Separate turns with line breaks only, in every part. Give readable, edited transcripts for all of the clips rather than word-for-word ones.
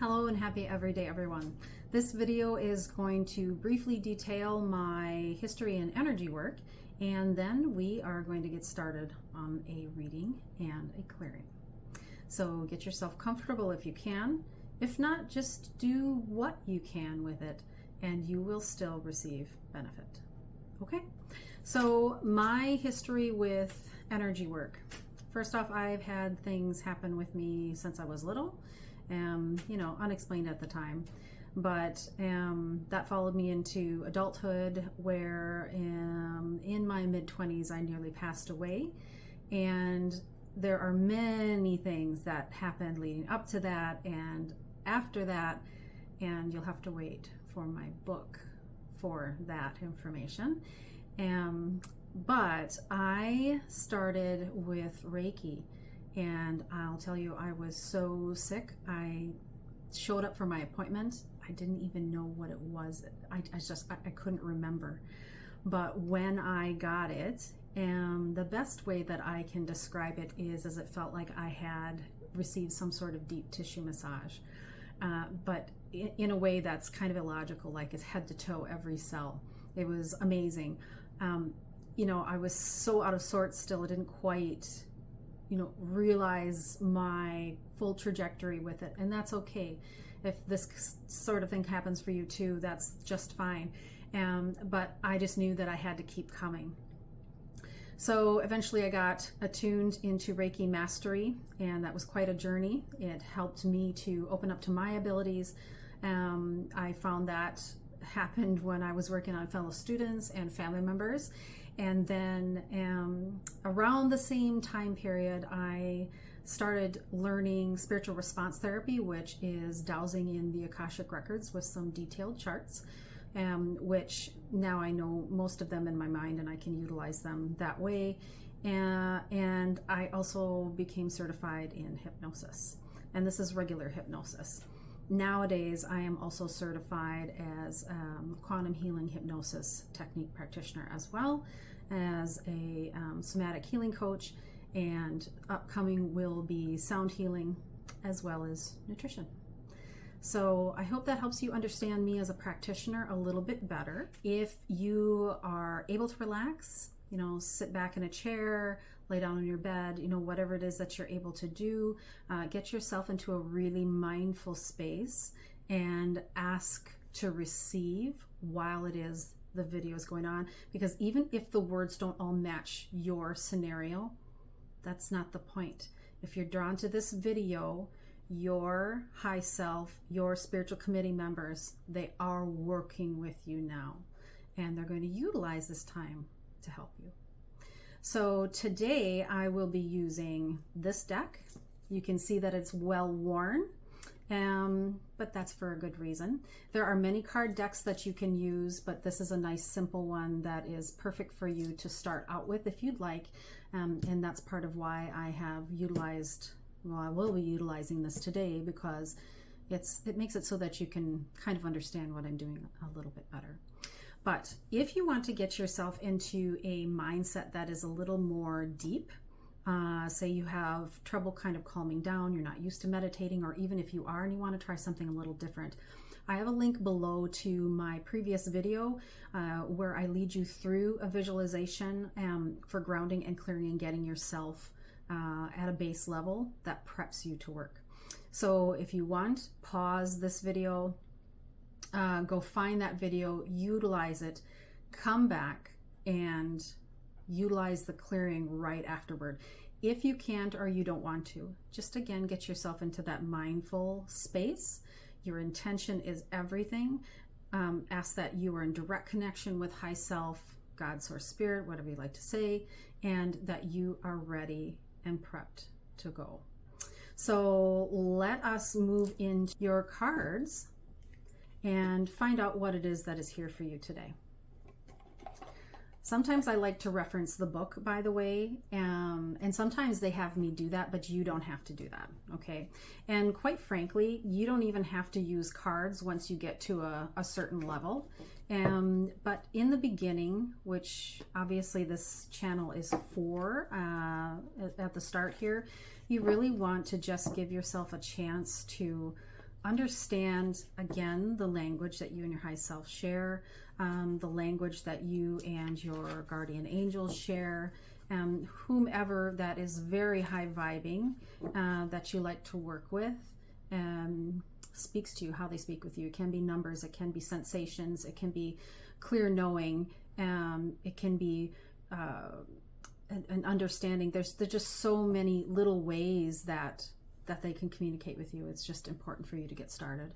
Hello and happy everyday everyone. This video is going to briefly detail my history and energy work, and then we are going to get started on a reading and a clearing. So get yourself comfortable if you can. If not, just do what you can with it and you will still receive benefit. Okay, so my history with energy work. First off, I've had things happen with me since I was little. Unexplained at the time, but that followed me into adulthood, where in my mid-20s I nearly passed away, and there are many things that happened leading up to that and after that, and you'll have to wait for my book for that information. But I started with Reiki. And I'll tell you, I was so sick. I showed up for my appointment. I didn't even know what it was. I couldn't remember. But when I got it, the best way that I can describe it is as it felt like I had received some sort of deep tissue massage. But in a way that's kind of illogical, like it's head to toe, every cell. It was amazing. I was so out of sorts still. I didn't quite realize my full trajectory with it, and that's okay. If this sort of thing happens for you too, that's just fine. But I just knew that I had to keep coming. So eventually I got attuned into Reiki mastery, and that was quite a journey. It helped me to open up to my abilities. I found that happened when I was working on fellow students and family members. And then around the same time period, I started learning spiritual response therapy, which is dowsing in the Akashic records with some detailed charts, which now I know most of them in my mind and I can utilize them that way. And I also became certified in hypnosis, and this is regular hypnosis. Nowadays, I am also certified as quantum healing hypnosis technique practitioner, as well as a somatic healing coach, and upcoming will be sound healing as well as nutrition. So I hope that helps you understand me as a practitioner a little bit better. If you are able to relax, sit back in a chair, lay down on your bed, whatever it is that you're able to do, get yourself into a really mindful space and ask to receive while it is the video is going on, because even if the words don't all match your scenario, that's not the point. If you're drawn to this video, your high self, your spiritual committee members, they are working with you now, and they're going to utilize this time to help you. So today I will be using this deck. You can see that it's well worn, but that's for a good reason. There are many card decks that you can use, but this is a nice simple one that is perfect for you to start out with if you'd like, and that's part of why I have utilized, I will be utilizing this today, because it makes it so that you can kind of understand what I'm doing a little bit better. But if you want to get yourself into a mindset that is a little more deep, say you have trouble kind of calming down, you're not used to meditating, or even if you are and you want to try something a little different, I have a link below to my previous video where I lead you through a visualization for grounding and clearing and getting yourself at a base level that preps you to work. So if you want, pause this video, go find that video, utilize it, come back and utilize the clearing right afterward. If you can't or you don't want to, just again get yourself into that mindful space. Your intention is everything. Ask that you are in direct connection with high self, God, source, spirit, whatever you like to say, and that you are ready and prepped to go. So let us move into your cards and find out what it is that is here for you today. Sometimes I like to reference the book, by the way, and sometimes they have me do that, but you don't have to do that, okay? And quite frankly, you don't even have to use cards once you get to a certain level. But in the beginning, which obviously this channel is for at the start here, you really want to just give yourself a chance to understand, again, the language that you and your high self share, the language that you and your guardian angels share, whomever that is very high vibing, that you like to work with, speaks to you, how they speak with you. It can be numbers, it can be sensations, it can be clear knowing, it can be an understanding. There's just so many little ways that they can communicate with you. It's just important for you to get started.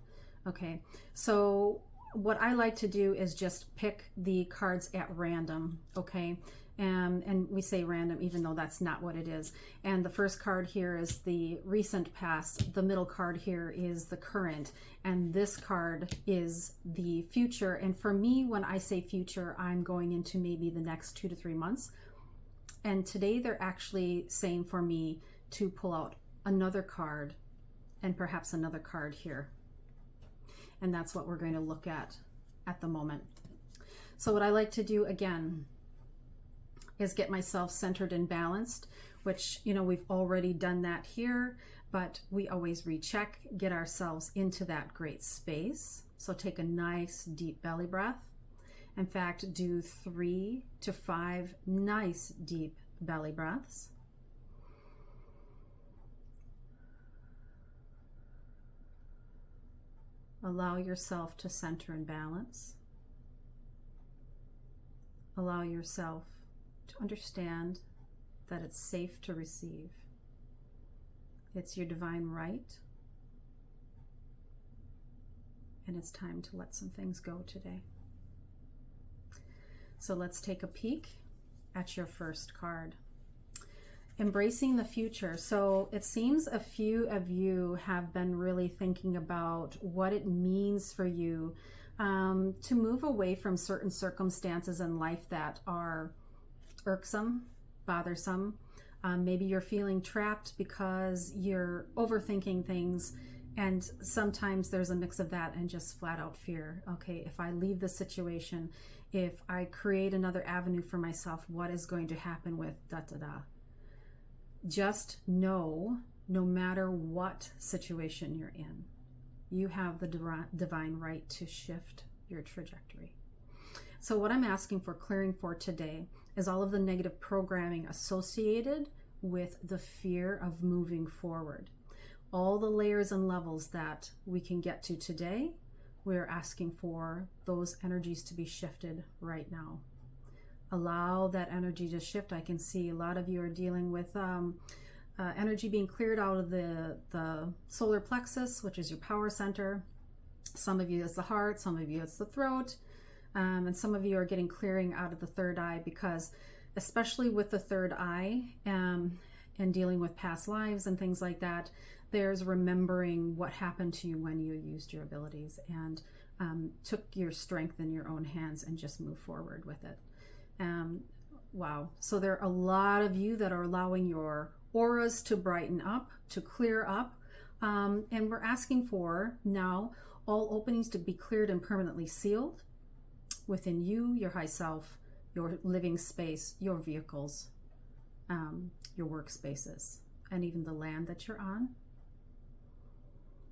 Okay, so what I like to do is just pick the cards at random, okay? And we say random even though that's not what it is. And the first card here is the recent past, the middle card here is the current, and this card is the future. And for me, when I say future, I'm going into maybe the next 2 to 3 months. And today they're actually saying for me to pull out another card and perhaps another card here. And that's what we're going to look at the moment. So what I like to do again is get myself centered and balanced, which, you know, we've already done that here, but we always recheck, get ourselves into that great space. So take a nice deep belly breath. In fact, do 3 to 5 nice deep belly breaths. Allow yourself to center and balance. Allow yourself to understand that it's safe to receive. It's your divine right. And it's time to let some things go today. So let's take a peek at your first card. Embracing the future. So it seems a few of you have been really thinking about what it means for you to move away from certain circumstances in life that are irksome, bothersome. Maybe you're feeling trapped because you're overthinking things, and sometimes there's a mix of that and just flat out fear. Okay, if I leave the situation, if I create another avenue for myself, what is going to happen with da-da-da? Just know, no matter what situation you're in, you have the divine right to shift your trajectory. So what I'm asking for clearing for today is all of the negative programming associated with the fear of moving forward. All the layers and levels that we can get to today, we're asking for those energies to be shifted right now. Allow that energy to shift. I can see a lot of you are dealing with energy being cleared out of the solar plexus, which is your power center. Some of you it's the heart, some of you it's the throat, and some of you are getting clearing out of the third eye, because especially with the third eye and dealing with past lives and things like that, there's remembering what happened to you when you used your abilities and took your strength in your own hands and just move forward with it. Wow. So there are a lot of you that are allowing your auras to brighten up, to clear up. And we're asking for now all openings to be cleared and permanently sealed within you, your high self, your living space, your vehicles, your workspaces, and even the land that you're on.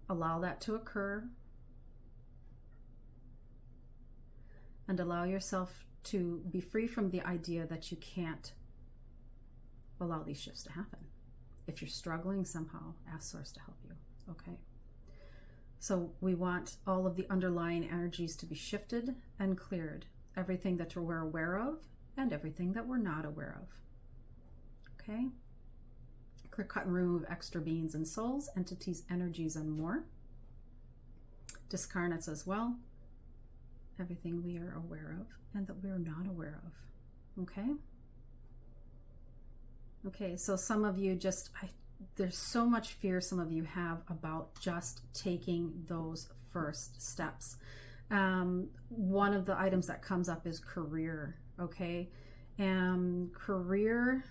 Allow that to occur. And allow yourself to be free from the idea that you can't allow these shifts to happen. If you're struggling somehow, ask Source to help you, okay? So we want all of the underlying energies to be shifted and cleared. Everything that we're aware of and everything that we're not aware of, okay? Clear, cut, and remove extra beings and souls, entities, energies, and more. Discarnates as well. Everything we are aware of and that we're not aware of, okay? Okay, so some of you just, there's so much fear some of you have about just taking those first steps. One of the items that comes up is career, okay? Career,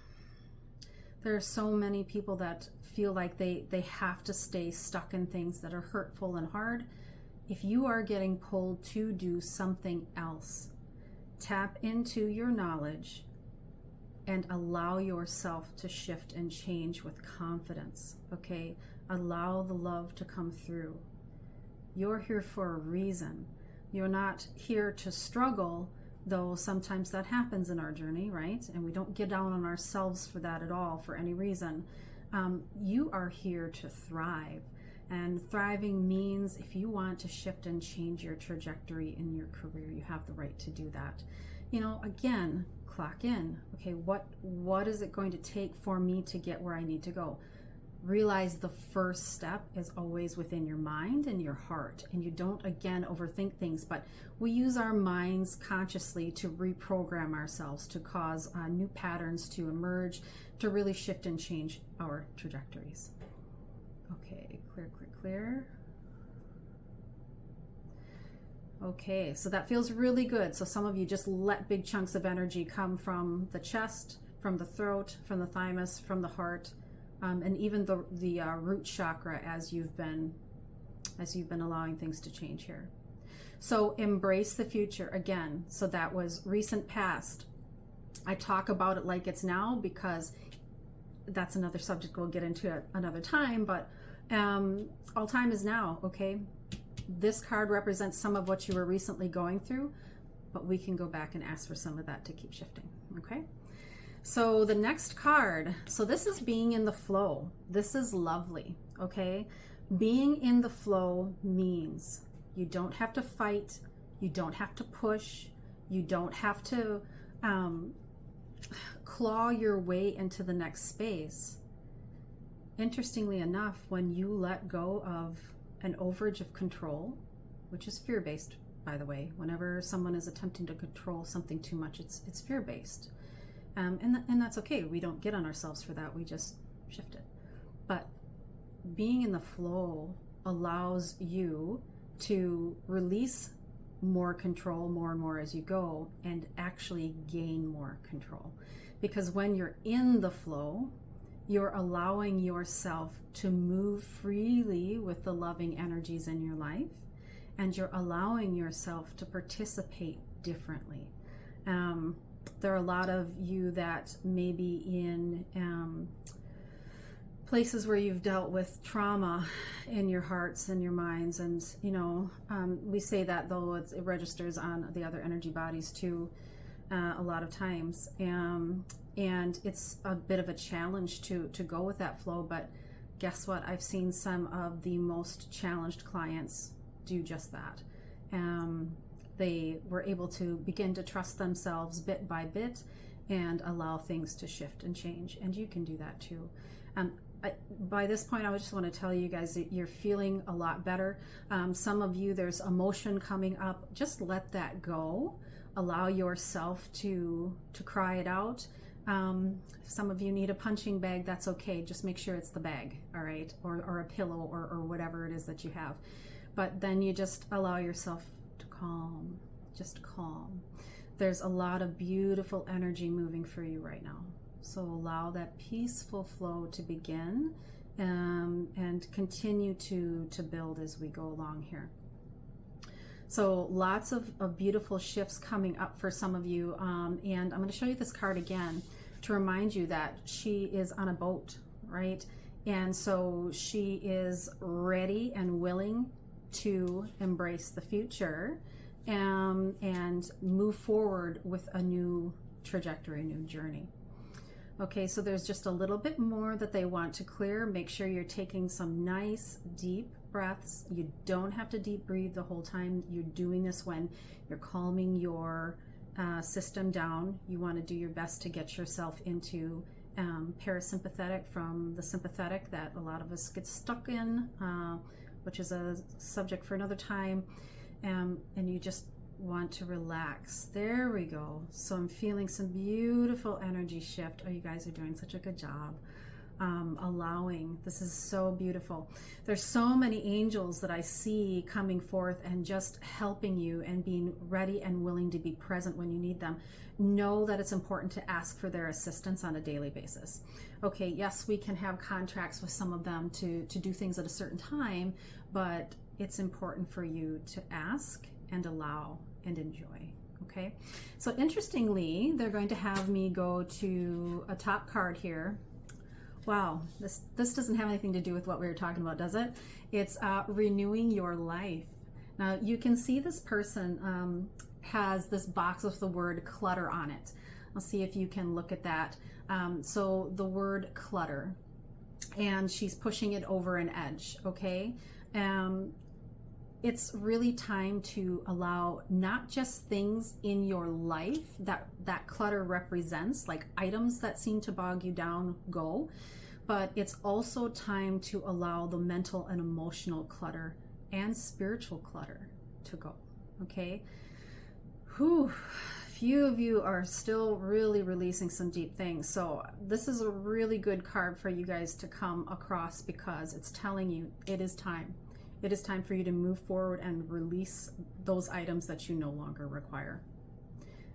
there are so many people that feel like they have to stay stuck in things that are hurtful and hard. If you are getting pulled to do something else, tap into your knowledge and allow yourself to shift and change with confidence, okay? Allow the love to come through. You're here for a reason. You're not here to struggle, though sometimes that happens in our journey, right? And we don't get down on ourselves for that at all, for any reason. You are here to thrive. And thriving means if you want to shift and change your trajectory in your career, you have the right to do that. You know, again, clock in. Okay, what is it going to take for me to get where I need to go? Realize the first step is always within your mind and your heart. And you don't, again, overthink things, but we use our minds consciously to reprogram ourselves, to cause new patterns to emerge, to really shift and change our trajectories. Okay, clear, clear, clear. Okay, so that feels really good. So some of you just let big chunks of energy come from the chest, from the throat, from the thymus, from the heart, and even the root chakra as you've been allowing things to change here. So embrace the future again. So that was recent past. I talk about it like it's now because that's another subject we'll get into at another time, but all time is now, okay? This card represents some of what you were recently going through, but we can go back and ask for some of that to keep shifting, okay? So the next card, so this is being in the flow. This is lovely, okay? Being in the flow means you don't have to fight, you don't have to push, you don't have to claw your way into the next space. Interestingly enough, when you let go of an overage of control, which is fear-based, by the way, whenever someone is attempting to control something too much, it's fear-based. And that's okay. We don't get on ourselves for that. We just shift it. But being in the flow allows you to release more control more and more as you go and actually gain more control. Because when you're in the flow, you're allowing yourself to move freely with the loving energies in your life, and you're allowing yourself to participate differently. There are a lot of you that may be in places where you've dealt with trauma in your hearts and your minds, and you know, we say that though it registers on the other energy bodies too, a lot of times, and it's a bit of a challenge to go with that flow. But guess what? I've seen some of the most challenged clients do just that. They were able to begin to trust themselves bit by bit and allow things to shift and change. And you can do that too. By this point, I just want to tell you guys that you're feeling a lot better. Some of you, there's emotion coming up. Just let that go. Allow yourself to cry it out. Some of you need a punching bag. That's okay. Just make sure it's the bag, all right? Or a pillow or whatever it is that you have. But then you just allow yourself to calm, just calm. There's a lot of beautiful energy moving for you right now. So allow that peaceful flow to begin and continue to build as we go along here. So lots of beautiful shifts coming up for some of you. And I'm going to show you this card again to remind you that she is on a boat, right? And so she is ready and willing to embrace the future and move forward with a new trajectory, a new journey. Okay, so there's just a little bit more that they want to clear. Make sure you're taking some nice deep breaths. You don't have to deep breathe the whole time. You're doing this when you're calming your system down. You want to do your best to get yourself into parasympathetic from the sympathetic that a lot of us get stuck in, which is a subject for another time. And you just want to relax. There we go. So I'm feeling some beautiful energy shift. Oh, you guys are doing such a good job. Allowing. This is so beautiful. There's so many angels that I see coming forth and just helping you and being ready and willing to be present when you need them. Know that it's important to ask for their assistance on a daily basis. Okay, yes, we can have contracts with some of them to do things at a certain time, but it's important for you to ask and allow and enjoy. Okay, so interestingly, they're going to have me go to a top card here, Wow, this doesn't have anything to do with what we were talking about, does it? It's renewing your life. Now you can see this person has this box with the word clutter on it. I'll see if you can look at that. So the word clutter, and she's pushing it over an edge, okay? It's really time to allow not just things in your life that clutter represents, like items that seem to bog you down, go, but it's also time to allow the mental and emotional clutter and spiritual clutter to go, okay? Whew. Few of you are still really releasing some deep things. So this is a really good card for you guys to come across, because it's telling you it is time. It is time for you to move forward and release those items that you no longer require.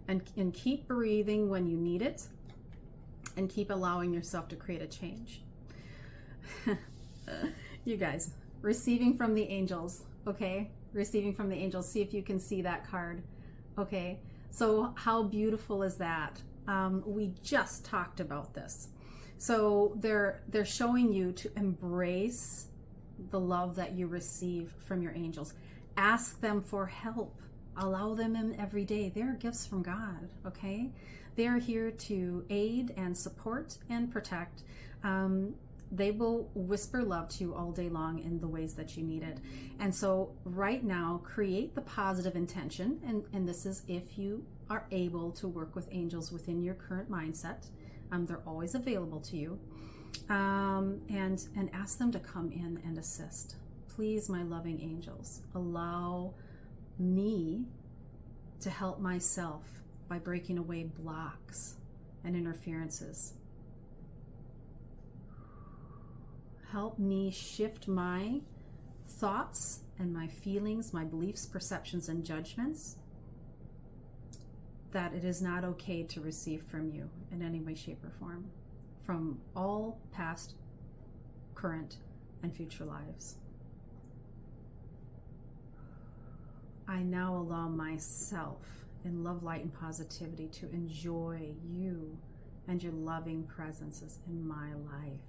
And keep breathing when you need it, and keep allowing yourself to create a change. You guys, receiving from the angels, okay? Receiving from the angels. See if you can see that card, okay? So how beautiful is that? We just talked about this. So they're showing you to embrace the love that you receive from your angels. Ask them for help. Allow them in every day. They're gifts from God, okay? They're here to aid and support and protect. They will whisper love to you all day long in the ways that you need it. And so right now, create the positive intention. And this is if you are able to work with angels within your current mindset. They're always available to you. And ask them to come in and assist. Please, my loving angels, allow me to help myself by breaking away blocks and interferences. Help me shift my thoughts and my feelings, my beliefs, perceptions, and judgments, that it is not okay to receive from you in any way, shape, or form, from all past, current, and future lives. I now allow myself in love, light, and positivity to enjoy you and your loving presences in my life.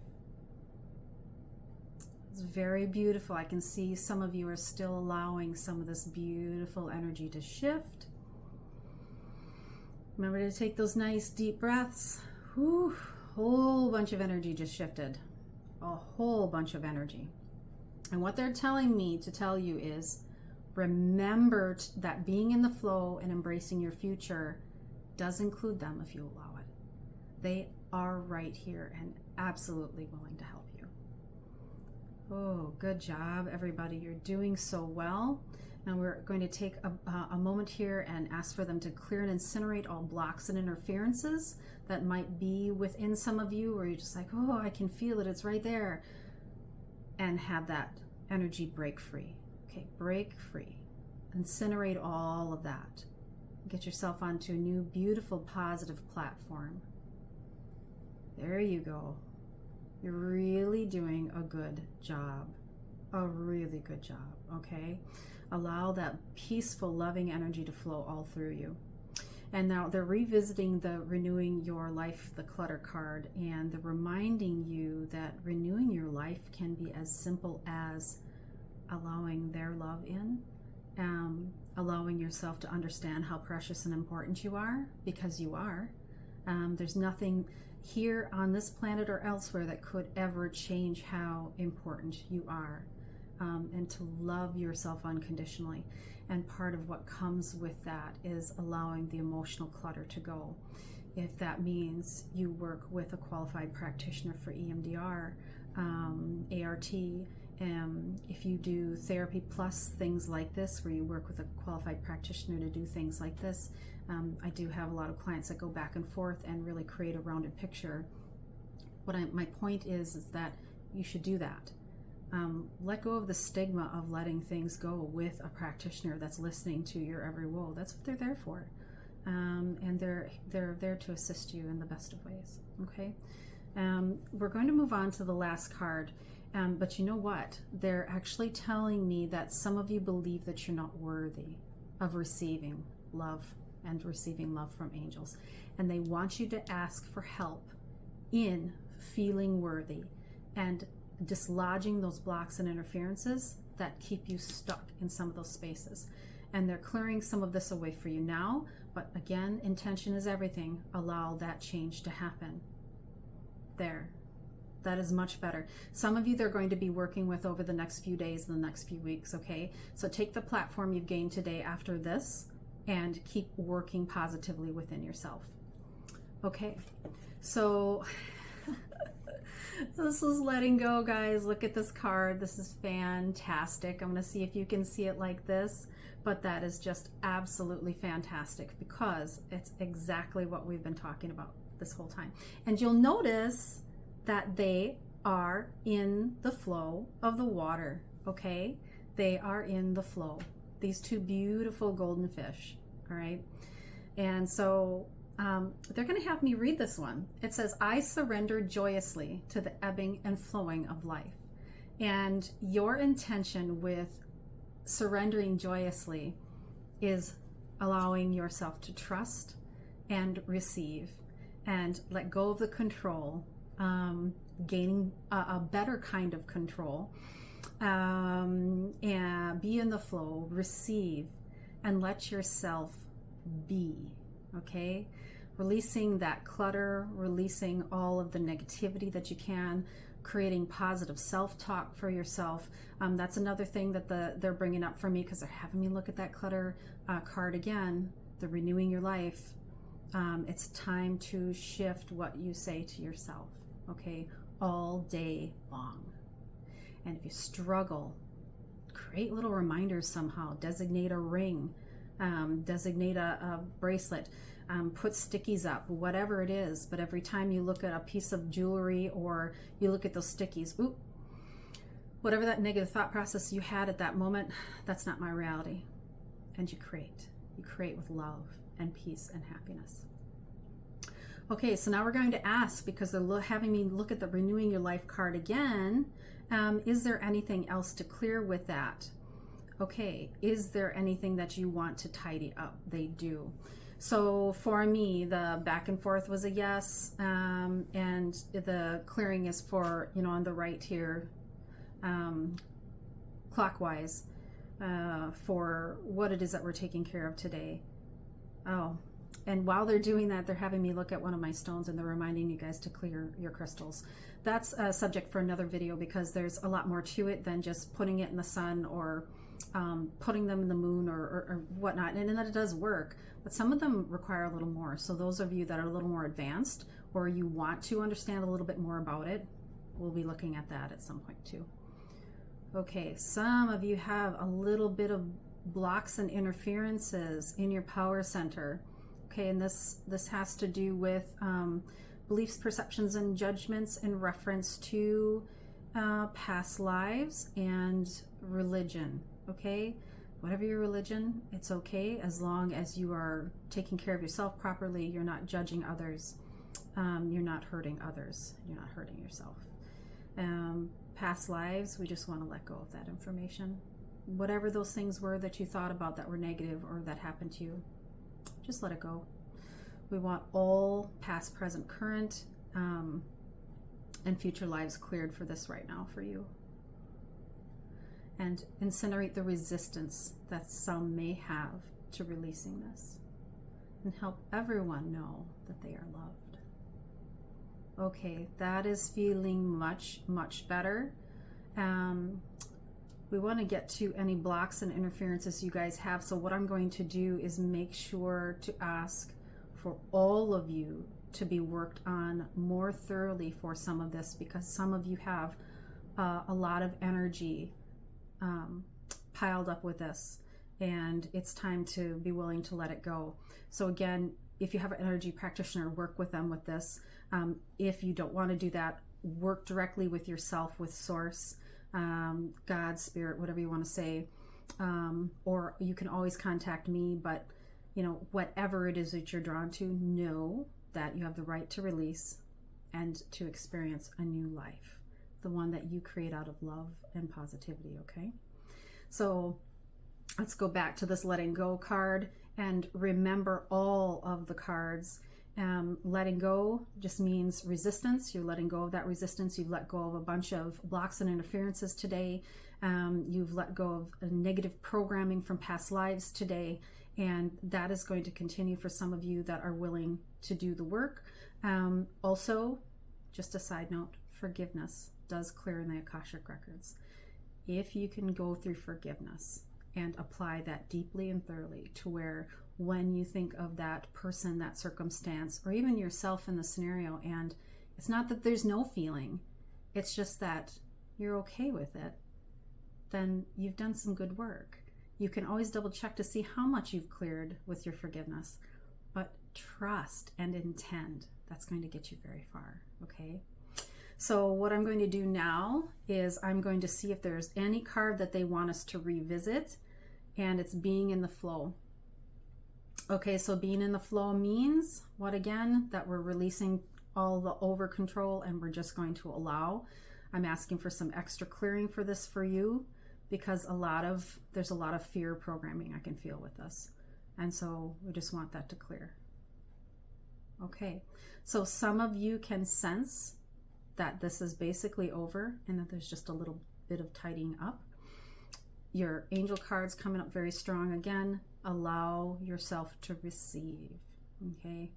It's very beautiful. I can see some of you are still allowing some of this beautiful energy to shift. Remember to take those nice deep breaths. Whew, whole bunch of energy just shifted. A whole bunch of energy. And what they're telling me to tell you is, remember that being in the flow and embracing your future does include them if you allow it. They are right here and absolutely willing to help you. Oh, good job, everybody. You're doing so well. Now we're going to take a moment here and ask for them to clear and incinerate all blocks and interferences that might be within some of you, where you're just like, oh, I can feel it, it's right there. And have that energy break free. Okay, break free. Incinerate all of that. Get yourself onto a new, beautiful, positive platform. There you go. You're really doing a good job. A really good job, okay? Allow that peaceful, loving energy to flow all through you. And now they're revisiting the renewing your life, the clutter card, and they're reminding you that renewing your life can be as simple as allowing their love in, allowing yourself to understand how precious and important you are, because you are. There's nothing here on this planet or elsewhere that could ever change how important you are, and to love yourself unconditionally. And part of what comes with that is allowing the emotional clutter to go. If that means you work with a qualified practitioner for EMDR, ART, if you do therapy plus things like this, where you work with a qualified practitioner to do things like this, I do have a lot of clients that go back and forth and really create a rounded picture. My point is that you should do that. Let go of the stigma of letting things go with a practitioner that's listening to your every woe. That's what they're there for. And they're there to assist you in the best of ways. Okay. We're going to move on to the last card. But you know what? They're actually telling me that some of you believe that you're not worthy of receiving love and receiving love from angels. And they want you to ask for help in feeling worthy and dislodging those blocks and interferences that keep you stuck in some of those spaces. And they're clearing some of this away for you now. But again, intention is everything. Allow that change to happen. There. That is much better. Some of you they're going to be working with over the next few days and the next few weeks, okay? So take the platform you've gained today after this and keep working positively within yourself. Okay, so this is letting go, guys. Look at this card. This is fantastic. I'm going to see if you can see it like this, but that is just absolutely fantastic because it's exactly what we've been talking about this whole time. And you'll notice that they are in the flow of the water, okay? They are in the flow. These two beautiful golden fish, all right? And so they're going to have me read this one. It says, I surrender joyously to the ebbing and flowing of life. And your intention with surrendering joyously is allowing yourself to trust and receive and let go of the control, gaining a better kind of control, and be in the flow, receive, and let yourself be, okay? Releasing that clutter, releasing all of the negativity that you can, creating positive self-talk for yourself. That's another thing that they're bringing up for me because they're having me look at that clutter card again, the renewing your life. It's time to shift what you say to yourself, okay, all day long. And if you struggle, create little reminders somehow. Designate a ring, designate a bracelet, put stickies up, whatever it is. But every time you look at a piece of jewelry or you look at those stickies, ooh, whatever that negative thought process you had at that moment, that's not my reality. And you create. You create with love and peace and happiness. Okay, so now we're going to ask, because they're having me look at the renewing your life card again, is there anything else to clear with that? Okay, is there anything that you want to tidy up? They do. So for me, the back and forth was a yes, and the clearing is for, on the right here, clockwise, for what it is that we're taking care of today. Oh, and while they're doing that, they're having me look at one of my stones and they're reminding you guys to clear your crystals. That's a subject for another video because there's a lot more to it than just putting it in the sun or putting them in the moon or whatnot. And that it does work, but some of them require a little more. So those of you that are a little more advanced or you want to understand a little bit more about it, we'll be looking at that at some point too. Okay, some of you have a little bit of blocks and interferences in your power center. Okay, and this has to do with beliefs, perceptions, and judgments in reference to past lives and religion. Okay, whatever your religion, it's okay as long as you are taking care of yourself properly. You're not judging others. You're not hurting others. You're not hurting yourself. Past lives, we just want to let go of that information. Whatever those things were that you thought about that were negative or that happened to you, just let it go. We want all past, present, current, and future lives cleared for this right now for you. And incinerate the resistance that some may have to releasing this. And help everyone know that they are loved. Okay, that is feeling much, much better. We want to get to any blocks and interferences you guys have. So what I'm going to do is make sure to ask for all of you to be worked on more thoroughly for some of this, because some of you have a lot of energy piled up with this, and it's time to be willing to let it go. So again, if you have an energy practitioner, work with them with this. If you don't want to do that, work directly with yourself, with Source, God, Spirit, whatever you want to say, or you can always contact me. But whatever it is that you're drawn to, know that you have the right to release and to experience a new life, the one that you create out of love and positivity. Okay, so let's go back to this letting go card and remember all of the cards Letting go just means resistance. You're letting go of that resistance. You've let go of a bunch of blocks and interferences today. You've let go of a negative programming from past lives today. And that is going to continue for some of you that are willing to do the work. Also, just a side note, forgiveness does clear in the Akashic Records. If you can go through forgiveness and apply that deeply and thoroughly to where when you think of that person, that circumstance, or even yourself in the scenario, and it's not that there's no feeling, it's just that you're okay with it, then you've done some good work. You can always double check to see how much you've cleared with your forgiveness, but trust and intend. That's going to get you very far, okay? So what I'm going to do now is I'm going to see if there's any card that they want us to revisit, and it's being in the flow. Okay, so being in the flow means what again? That we're releasing all the over control and we're just going to allow. I'm asking for some extra clearing for this for you, because there's a lot of fear programming I can feel with this. And so we just want that to clear. Okay, so some of you can sense that this is basically over and that there's just a little bit of tidying up. Your angel card's coming up very strong again. Allow yourself to receive, okay?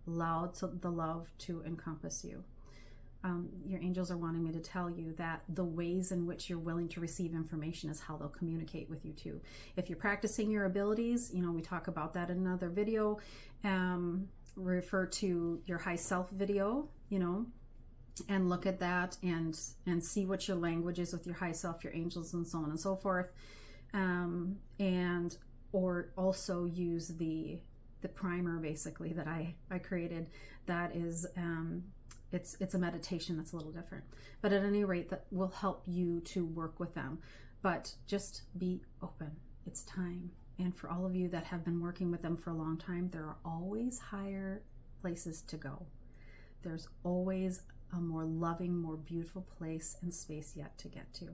Allow the love to encompass you. Your angels are wanting me to tell you that the ways in which you're willing to receive information is how they'll communicate with you too. If you're practicing your abilities, we talk about that in another video. Refer to your high self video, and look at that and see what your language is with your high self, your angels, and so on and so forth. Or also use the primer basically that I created. That is it's a meditation that's a little different, but at any rate that will help you to work with them. But just be open. It's time. And for all of you that have been working with them for a long time, there are always higher places to go. There's always a more loving, more beautiful place and space yet to get to.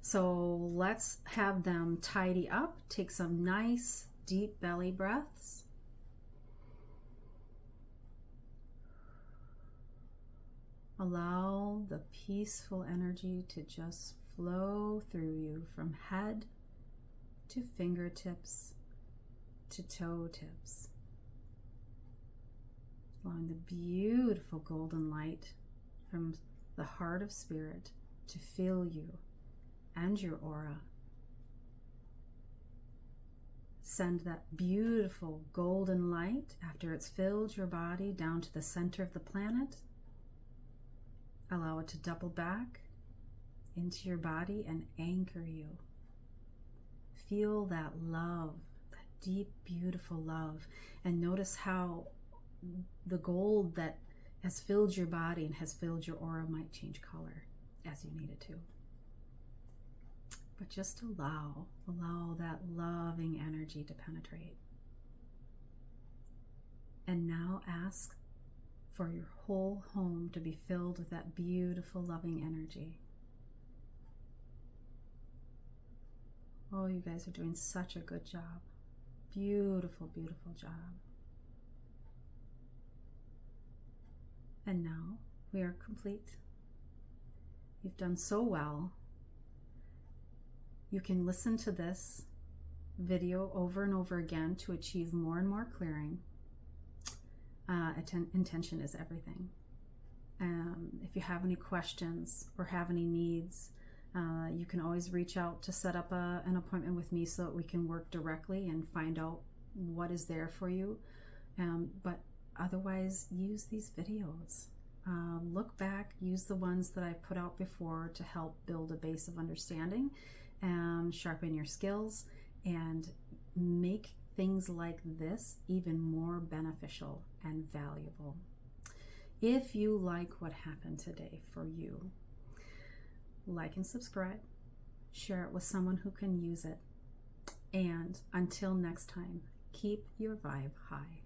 So let's have them tidy up. Take some nice deep belly breaths. Allow the peaceful energy to just flow through you from head to fingertips to toe tips. Allowing the beautiful golden light from the heart of spirit to fill you and your aura. Send that beautiful golden light after it's filled your body down to the center of the planet. Allow it to double back into your body and anchor you. Feel that love, that deep, beautiful love, and notice how the gold that has filled your body and has filled your aura might change color as you need it to. But just allow that loving energy to penetrate. And now ask for your whole home to be filled with that beautiful, loving energy. Oh, you guys are doing such a good job. Beautiful, beautiful job. And now we are complete. You've done so well. You can listen to this video over and over again to achieve more and more clearing. Intention is everything. If you have any questions or have any needs, you can always reach out to set up an appointment with me so that we can work directly and find out what is there for you. But otherwise, use these videos. Look back, use the ones that I put out before to help build a base of understanding, sharpen your skills, and make things like this even more beneficial and valuable. If you like what happened today for you, like and subscribe, share it with someone who can use it, and until next time, keep your vibe high.